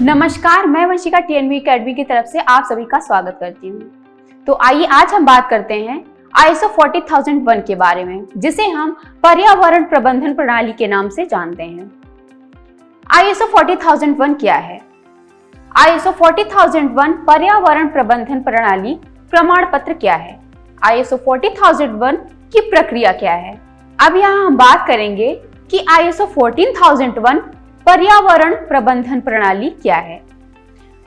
नमस्कार, मैं Vanshika TNV academy की तरफ से आप सभी का स्वागत करती हूँ। तो आइए आज हम बात करते हैं ISO 40001 के बारे में, जिसे हम पर्यावरण प्रबंधन प्रणाली के नाम से जानते हैं। ISO 40001 क्या है? ISO 40001 पर्यावरण प्रबंधन प्रणाली प्रमाण पत्र क्या है? ISO 40001 की प्रक्रिया क्या है? अब यहाँ हम बात करेंगे कि ISO 14001 पर्यावरण प्रबंधन प्रणाली क्या है।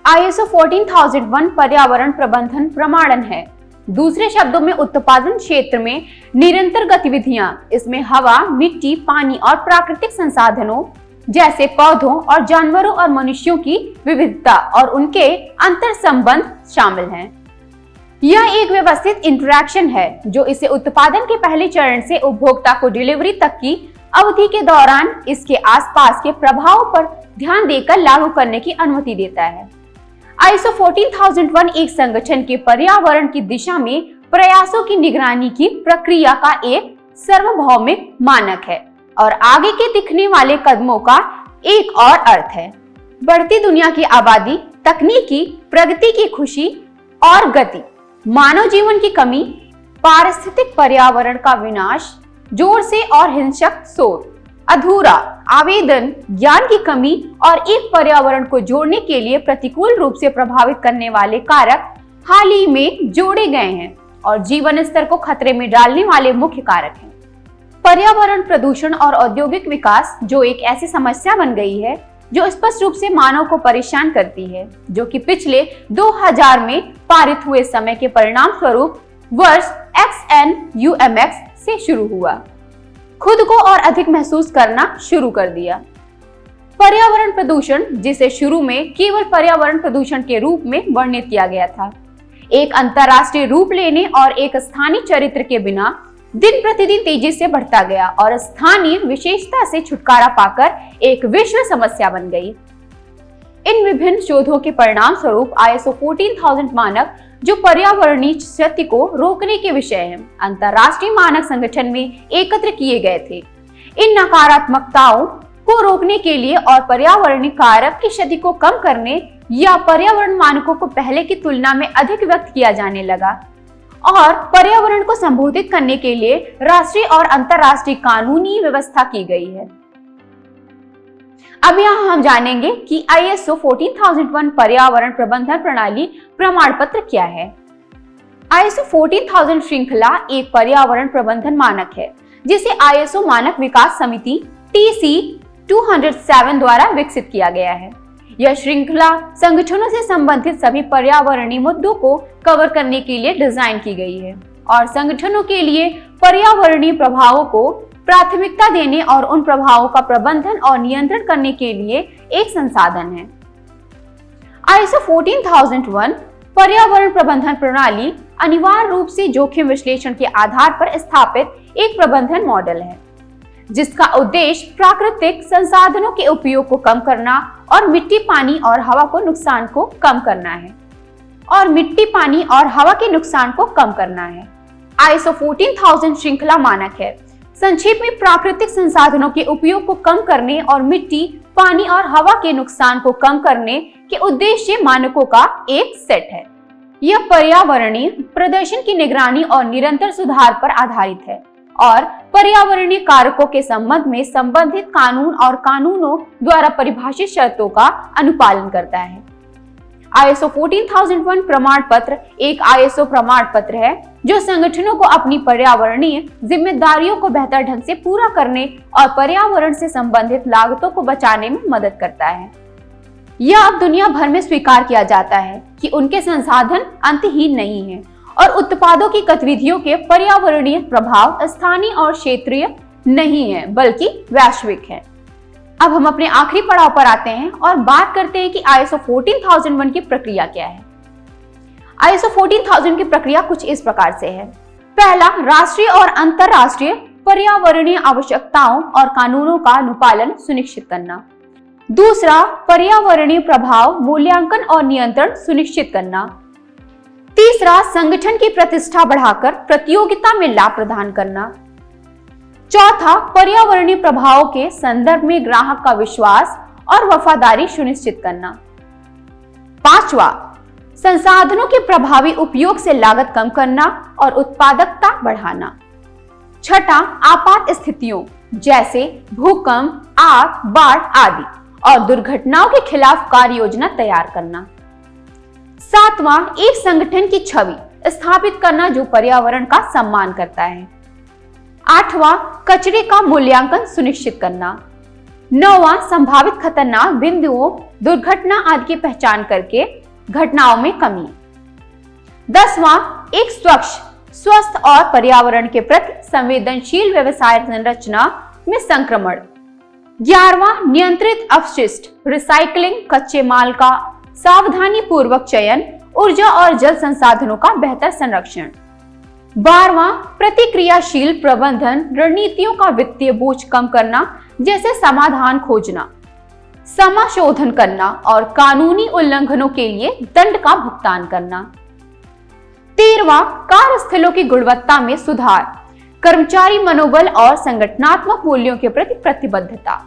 ISO 14001 पर्यावरण प्रबंधन प्रमाणन है। दूसरे शब्दों में उत्पादन क्षेत्र में निरंतर गतिविधियां, इसमें हवा, मिट्टी, पानी और प्राकृतिक संसाधनों जैसे पौधों और जानवरों और मनुष्यों की विविधता और उनके अंतर संबंध शामिल हैं। यह एक व्यवस्थित इंटरैक्शन है जो इसे उत्पादन के पहले चरण से उपभोक्ता को डिलीवरी तक की अवधि के दौरान इसके आसपास के प्रभाव पर ध्यान देकर लागू करने की अनुमति देता है। ISO 14001 एक संगठन के पर्यावरण की दिशा में प्रयासों की निगरानी की प्रक्रिया का एक सार्वभौमिक मानक है और आगे के दिखने वाले कदमों का एक और अर्थ है। बढ़ती दुनिया की आबादी, तकनीकी प्रगति की खुशी और गति, मानव जीवन की कमी, पारिस्थितिक पर्यावरण का विनाश, जोर से और हिंसक शोर, अधूरा आवेदन, ज्ञान की कमी और एक पर्यावरण को जोड़ने के लिए प्रतिकूल रूप से प्रभावित करने वाले कारक हाल ही में जोड़े गए हैं और जीवन स्तर को खतरे में डालने वाले मुख्य कारक हैं। पर्यावरण प्रदूषण और औद्योगिक विकास जो एक ऐसी समस्या बन गई है जो स्पष्ट रूप से मानव को परेशान करती है, जो कि पिछले 2000 में पारित हुए समय के परिणाम स्वरूप वर्ष XNUMX से शुरू हुआ, खुद को और अधिक महसूस करना शुरू कर दिया। पर्यावरण प्रदूषण, जिसे शुरू में केवल पर्यावरण प्रदूषण के रूप में वर्णित किया गया था, एक अंतरराष्ट्रीय रूप लेने और एक स्थानीय चरित्र के बिना दिन प्रतिदिन तेजी से बढ़ता गया और स्थानीय विशेषता से छुटकारा पाकर एक विश्व समस्या बन गई। इन विभिन्न शोधों के परिणाम स्वरूप ISO 14000 मानक, जो पर्यावरणीय क्षति को रोकने के विषय हैं, अंतरराष्ट्रीय मानक संगठन में एकत्र किए गए थे। इन नकारात्मकताओं को रोकने के लिए और पर्यावरणीय कारक की क्षति को कम करने या पर्यावरण मानकों को पहले की तुलना में अधिक व्यक्त किया जाने लगा और पर्यावरण को संबोधित करने के लिए राष्ट्रीय और अंतरराष्ट्रीय कानूनी व्यवस्था की गई है। अब यहाँ हम जानेंगे कि ISO 14001 पर्यावरण प्रबंधन प्रणाली प्रमाण पत्र क्या है। ISO 14000 श्रृंखला एक पर्यावरण प्रबंधन मानक है जिसे ISO मानक विकास समिति TC 207 द्वारा विकसित किया गया है। यह श्रृंखला संगठनों से संबंधित सभी पर्यावरणीय मुद्दों को कवर करने के लिए डिजाइन की गई है और संगठनों के लिए पर्यावरणीय प्रभावों को प्राथमिकता देने और उन प्रभावों का प्रबंधन और नियंत्रण करने के लिए एक संसाधन है। ISO 14001 पर्यावरण प्रबंधन प्रणाली अनिवार्य रूप से जोखिम विश्लेषण के आधार पर स्थापित एक प्रबंधन मॉडल है, जिसका उद्देश्य प्राकृतिक संसाधनों के उपयोग को कम करना और मिट्टी, पानी और हवा को नुकसान को कम करना है। ISO 14000 श्रृंखला मानक है। संक्षेप में प्राकृतिक संसाधनों के उपयोग को कम करने और मिट्टी, पानी और हवा के नुकसान को कम करने के उद्देश्य मानकों का एक सेट है। यह पर्यावरणीय प्रदर्शन की निगरानी और निरंतर सुधार पर आधारित है और पर्यावरणीय कारकों के संबंध में संबंधित कानून और कानूनों द्वारा परिभाषित शर्तों का अनुपालन करता है। ISO 14001 प्रमाण पत्र एक ISO प्रमाण पत्र है जो संगठनों को अपनी पर्यावरणीय जिम्मेदारियों को बेहतर ढंग से पूरा करने और पर्यावरण से संबंधित लागतों को बचाने में मदद करता है। यह अब दुनिया भर में स्वीकार किया जाता है कि उनके संसाधन अंतहीन नहीं हैं और उत्पादों की गतिविधियों के पर्यावरणीय प्रभाव स्थानीय और क्षेत्रीय नहीं है बल्कि वैश्विक है। अब हम अपने आखिरी पड़ाव पर आते हैं और बात करते हैं कि ISO 14001 की प्रक्रिया क्या है। ISO 14000 की प्रक्रिया कुछ इस प्रकार से है। पहला, राष्ट्रीय और अंतरराष्ट्रीय पर्यावरणीय आवश्यकताओं और कानूनों का अनुपालन सुनिश्चित करना। दूसरा, पर्यावरणीय प्रभाव मूल्यांकन और नियंत्रण सुनिश्चित करना। तीसरा, संगठन की प्रतिष्ठा बढ़ाकर प्रतियोगिता में लाभ प्रदान करना। चौथा, पर्यावरणीय प्रभावों के संदर्भ में ग्राहक का विश्वास और वफादारी सुनिश्चित करना। 5वां, संसाधनों के प्रभावी उपयोग से लागत कम करना और उत्पादकता बढ़ाना। 6, आपात स्थितियों जैसे भूकंप, आग, बाढ़ आदि और दुर्घटनाओं के खिलाफ कार्य योजना तैयार करना। 7वां, एक संगठन की छवि स्थापित करना जो पर्यावरण का सम्मान करता है। 8वां, कचरे का मूल्यांकन सुनिश्चित करना। 9वां, संभावित खतरनाक बिंदुओं, दुर्घटना आदि की पहचान करके घटनाओं में कमी। 10वां, एक स्वच्छ, स्वस्थ और पर्यावरण के प्रति संवेदनशील व्यवसाय संरचना में संक्रमण। 11वां, नियंत्रित अपशिष्ट रिसाइकलिंग, कच्चे माल का सावधानी पूर्वक चयन, ऊर्जा और जल संसाधनों का बेहतर संरक्षण। 12वां, प्रतिक्रियाशील प्रबंधन रणनीतियों का वित्तीय बोझ कम करना, जैसे समाधान खोजना, समाशोधन करना और कानूनी उल्लंघनों के लिए दंड का भुगतान करना। 13वां, कार्यस्थलों की गुणवत्ता में सुधार, कर्मचारी मनोबल और संगठनात्मक मूल्यों के प्रति प्रतिबद्धता।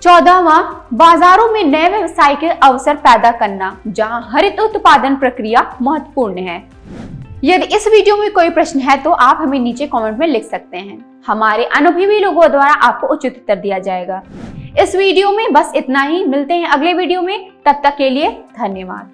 14वां, बाजारों में नए व्यवसाय के अवसर पैदा करना, जहां हरित उत्पादन प्रक्रिया महत्वपूर्ण है। यदि इस वीडियो में कोई प्रश्न है तो आप हमें नीचे कमेंट में लिख सकते हैं। हमारे अनुभवी लोगों द्वारा आपको उचित उत्तर दिया जाएगा। इस वीडियो में बस इतना ही। मिलते हैं अगले वीडियो में, तब तक के लिए धन्यवाद।